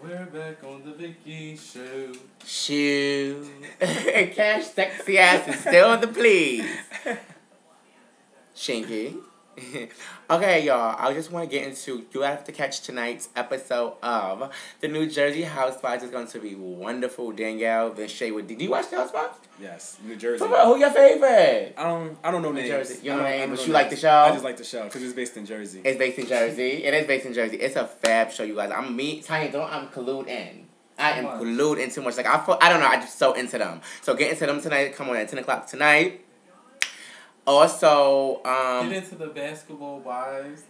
We're back on the Vicky show. Shoe. Cash sexy ass is still on the please. Shinky. Okay, y'all. I just want to get into. You have to catch tonight's episode of the New Jersey Housewives. Is going to be wonderful. Danielle, then Shay with. Did you watch the Housewives? Yes, New Jersey. Who your favorite? I don't know names. Jersey. You don't know names, but know you like the names. show. I just like the show because it's based in Jersey. It's based in Jersey. It is based in Jersey. It's a fab show, you guys. I'm glued in. I am glued in too much. Like I don't know. I'm just so into them. So get into them tonight. Come on at 10:00 tonight. Also, get into the basketball wives.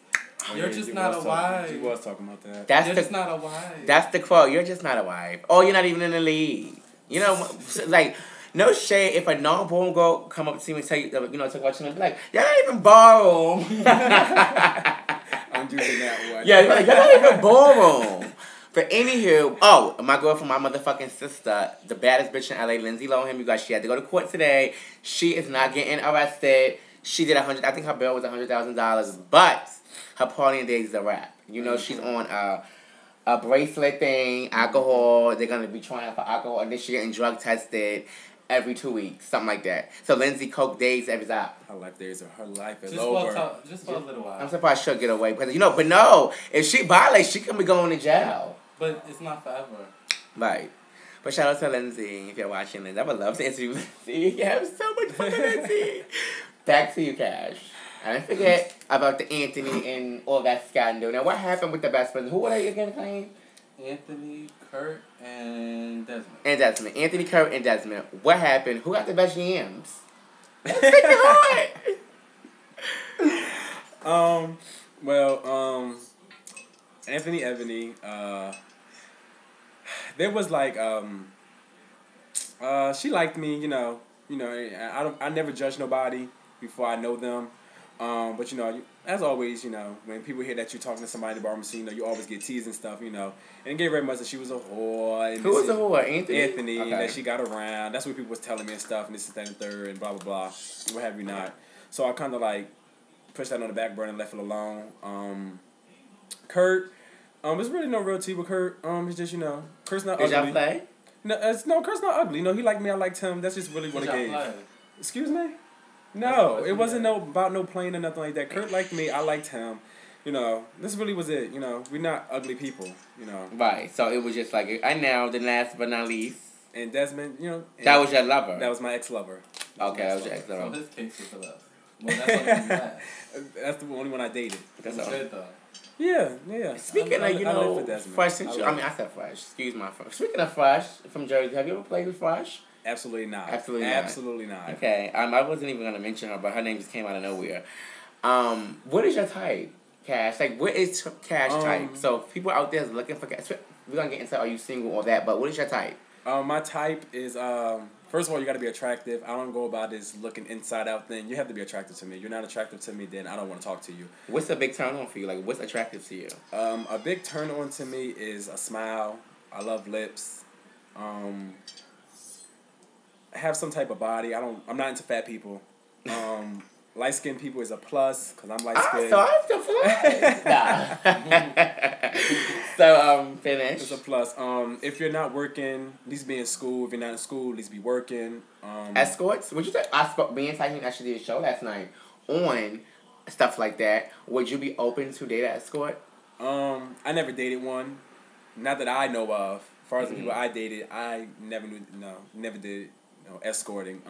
You're just not a wife. You was talking about that. You're just not a wife. That's the quote. You're just not a wife. Oh, you're not even in the league. You know, like, no shade. If a non-ballroom girl come up to me and tell you, talk about you and be like, you're not even ballroom. I'm using that one. Yeah, you're like, you're not even ballroom. But anywho, my girl from my motherfucking sister, the baddest bitch in LA, Lindsay Lohan, you guys, she had to go to court today. She is not getting arrested. She did I think her bill was $100,000, but her partying days is a wrap. You know, she's on a bracelet thing, alcohol. They're going to be trying for alcohol, and then she's getting drug tested every 2 weeks, something like that. So Lindsay Coke days is up. Her life is just over. Just for a little while. I'm surprised she'll get away because but no, if she violates, she can be going to jail. But it's not forever. Right. But shout out to Lindsay if you're watching this. I would love to interview Lindsay. You have so much fun with Lindsay. Back to you, Cash. I didn't forget about the Anthony and all that scandal. Now, what happened with the best friends? Who were they again playing? Anthony, Kurt, and Desmond. Anthony, Kurt, and Desmond. What happened? Who got the best yams? Let's take it hard. Anthony, Ebony, there was like, she liked me, I never judge nobody before I know them. But as always, when people hear that you're talking to somebody in the barroom scene, you always get teased and stuff, and it gave very much that she was a whore. And who was a whore? Anthony, okay. And that she got around. That's what people was telling me and stuff, and this is that and third, and blah blah blah, what have you not. So I kind of like pushed that on the back burner and left it alone. Kurt, there's really no real tea with Kurt. It's just Kurt's not ugly. Did y'all play? No, Kurt's not ugly. He liked me, I liked him. That's just really what it gave. Excuse me? No, it wasn't about no playing or nothing like that. Kurt liked me, I liked him. This really was it. We're not ugly people. Right. So it was just like the last but not least. And Desmond, that was your lover. That was my ex-lover. Okay, that was your ex-lover. So his case was the last. Well, that's only last. That's the only one I dated. That's good though. Yeah. Speaking of fresh, I said fresh. Excuse my French. Speaking of fresh from Jersey, have you ever played with Fresh? Absolutely not. Absolutely not. Okay, I wasn't even gonna mention her, but her name just came out of nowhere. What is your type, Cash? Like, what is Cash type? So people out there is looking for Cash. We're gonna get into are you single or that, but what is your type? My type is first of all, you got to be attractive. I don't go about this looking inside out thing. You have to be attractive to me. You're not attractive to me, then I don't want to talk to you. What's a big turn on for you? Like, what's attractive to you? A big turn on to me is a smile. I love lips. Have some type of body. I'm not into fat people. Light skinned people is a plus because I'm light skinned. So I'm the plus. So finish. It's a plus. If you're not working, at least be in school. If you're not in school, at least be working. Escorts? Would you say me and Tyson actually did a show last night on stuff like that? Would you be open to date an escort? I never dated one. Not that I know of. As far as the people I dated, I never did escorting.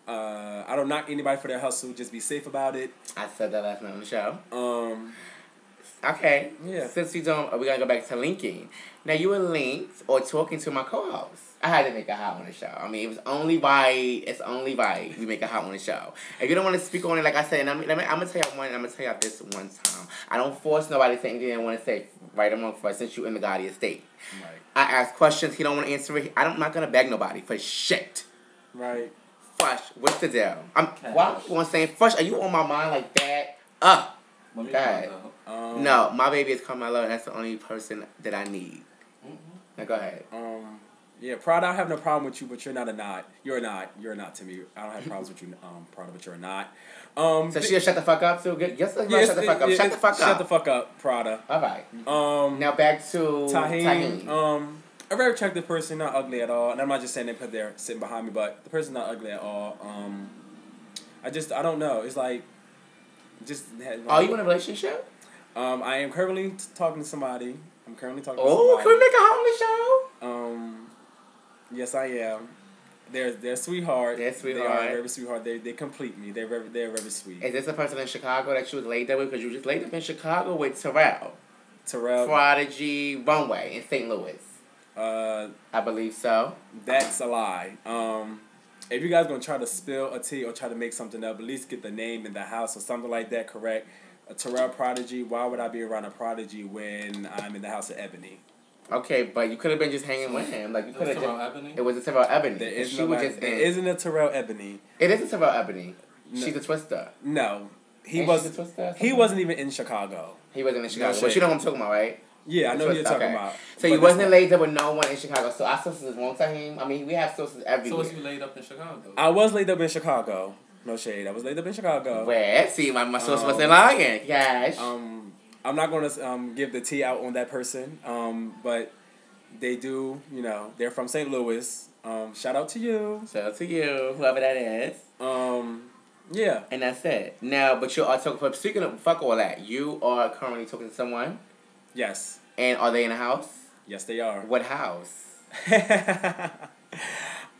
I don't knock anybody for their hustle. Just be safe about it. I said that last night on the show. Okay. Yeah. Since we're gonna go back to linking. Now you were linked or talking to my co-host. I had to make a hot on the show. I mean, it was only right. It's only right we make a hot on the show. If you don't want to speak on it, like I said, and I'm gonna tell you this one time. I don't force nobody to say anything they want to say right or wrong for since you in the Gotti estate. Right. I ask questions. He don't want to answer it. I'm not gonna beg nobody for shit. Right. Fresh, what's the deal? Why are you saying Fresh? Are you on my mind like that? Go ahead. No, my baby is Carmelo, and that's the only person that I need. Now go ahead. Yeah, Prada, I have no problem with you, but you're not a knot. You're a knot. You're a knot to me. I don't have problems with you, Prada, but you're a knot. So she'll shut the fuck up too? Yes, shut the fuck up. Shut the fuck up. Shut the fuck up, Prada. Alright. Now back to Tahim. A very attractive person, not ugly at all. And I'm not just saying that because they're sitting behind me, but the person's not ugly at all. I don't know. It's like, Are you in a relationship? I am currently talking to somebody. I'm currently talking to somebody. somebody. Can we make a home show? Yes, I am. They're sweetheart. They're sweetheart. They are very sweetheart. They complete me. They're very sweet. Is this a person in Chicago that you was laid up with? Because you just laid up in Chicago with Terrell. Terrell. Prodigy Runway in St. Louis. I believe so. That's a lie. If you guys gonna try to spill a tea or try to make something up, at least get the name in the house or something like that correct. A Terrell Prodigy. Why would I be around a Prodigy when I'm in the house of Ebony? Okay, but you could have been just hanging with him. Like you could have just. Ebony? It was a Terrell Ebony. There isn't a Terrell Ebony. It is a Terrell Ebony. No. She's a twister. No, he wasn't even in Chicago. He wasn't in Chicago. But you know what I'm talking about, right? Yeah, I know what you're talking about. So you wasn't laid up with no one in Chicago. So our sources won't tell him. I mean, we have sources everywhere. So was you laid up in Chicago? I was laid up in Chicago. No shade. I was laid up in Chicago. Where? See, my source wasn't lying. Gosh. I'm not going to give the tea out on that person. But they do, they're from St. Louis. Shout out to you. Shout out to you, whoever that is. Yeah. And that's it. Now, but you are talking, speaking of, fuck all that, you are currently talking to someone? Yes. And are they in a house? Yes, they are. What house?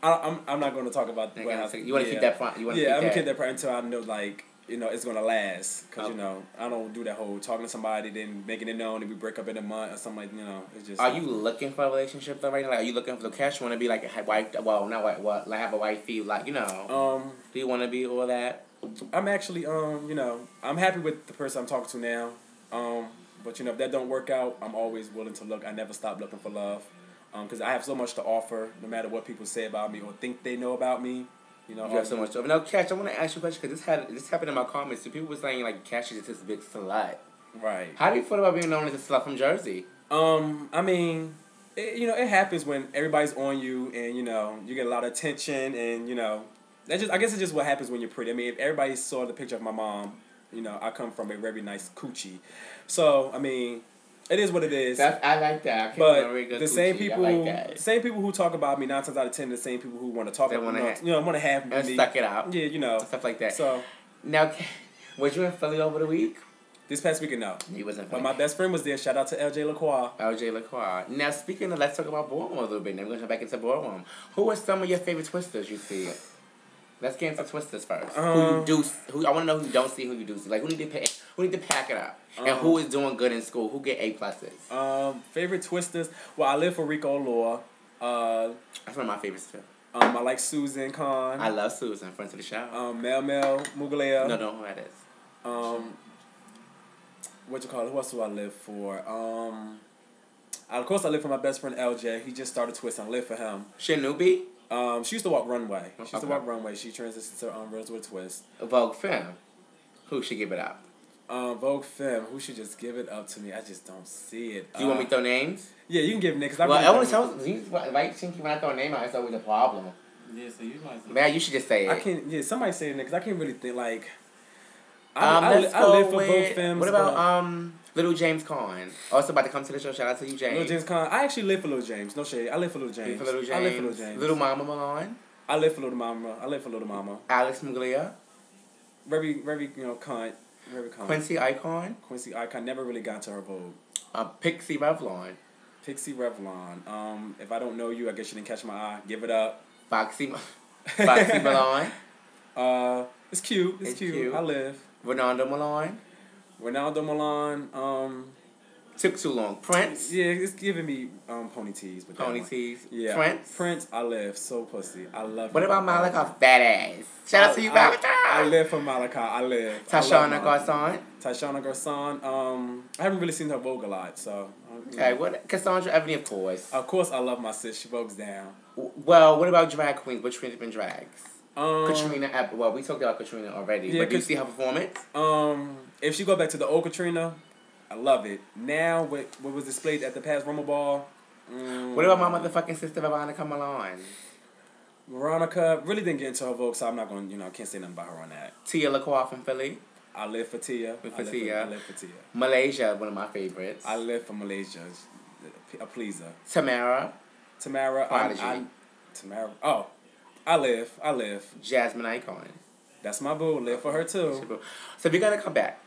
I'm not going to talk about what house. You want to keep that front? I'm going to keep that front until I know, it's going to last. Because, I don't do that whole talking to somebody, then making it known, and we break up in a month or something it's just... Are you looking for a relationship though right now? Like, are you looking for the cash? You want to be like a wife, well, not wife, what, like have a wifey, like, do you want to be all that? I'm actually, I'm happy with the person I'm talking to now. But, if that don't work out, I'm always willing to look. I never stop looking for love. Because I have so much to offer, no matter what people say about me or think they know about me. You have so much to offer. Now, Cash, I want to ask you a question, because this happened in my comments. So people were saying, like, Cash is just this big slut. Right. How do you feel about being known as a slut from Jersey? I mean, it happens when everybody's on you and, you get a lot of attention and, I guess it's just what happens when you're pretty. I mean, if everybody saw the picture of my mom, I come from a very nice coochie. So, I mean, it is what it is. I like that. But the same people who talk about me 9 times out of 10, the same people who want to talk about me, want to have me. And stuck it out. Yeah, stuff like that. So now, was you in Philly over the week? This past weekend, no. He wasn't. But my best friend was there. Shout out to LJ LaCroix. LJ LaCroix. Now, speaking of, let's talk about Ballroom a little bit. Now we're gonna come back into Ballroom. Who are some of your favorite twisters you see? Let's get into twisters first. I want to know who you don't see, who you do see. Like, who need to pack it up? And who is doing good in school? Who get A+? Favorite twisters? Well, I live for Rico Law. That's one of my favorites, too. I like Susan Khan. I love Susan, friend to the show. Mel Muglia. No, who that is. Who else do I live for? Of course, I live for my best friend, LJ. He just started twisting. I live for him. She a newbie? She used to walk runway. She transitioned to Rose with a Twist. Vogue Femme. Who should give it up? Vogue Femme. Who should just give it up to me? I just don't see it. Do you want me to throw names? Yeah, you can give names. Well, everyone tells you, right? When I throw a name out, it's always a problem. Yeah, so you might. Man, you should just say it. I can't. Yeah, somebody say it because I can't really think like. I live for Vogue Femmes. What about Little James Caan? Also about to come to the show. Shout out to you, James. Little James Caan. I actually live for Little James. No shade. I live for Little James. I live for Little James. Little Mama Milan. I live for Little Mama. Alex Muglia. Very, cunt. Very cunt. Quincy Icon. Never really got to her Vogue. Pixie Revlon. If I don't know you, I guess you didn't catch my eye. Give it up. Foxy Milan. It's cute. It's cute. I live. Ronaldo Milan. Took too long. Prince. Yeah, it's giving me pony tees. Pony tees. Yeah. Prince. I live. So pussy. I love. What about Malika? Fat ass. Shout out to you, Malika. I live for Malika. I live. Tashana Garcon. I haven't really seen her Vogue a lot, so. Okay, what? Cassandra Ebony, of course. Of course, I love my sis. She Vogues down. Well, what about drag queens? Which queens have been drags? Katrina. Well, we talked about Katrina already. Yeah, but do you see her performance? If she go back to the old Katrina, I love it. Now, what was displayed at the past Rumble Ball, What about my motherfucking sister Veronica Malone? Veronica really didn't get into her vote, so I'm not going to, I can't say nothing about her on that. Tia LaCroix from Philly. I live for Tia. I live for Tia. Malaysia, one of my favorites. I live for Malaysia. A pleaser. Tamara. Tamara. Tamara. Oh, I live. Jasmine Icon. That's my boo. Live for her too. So we're gonna come back.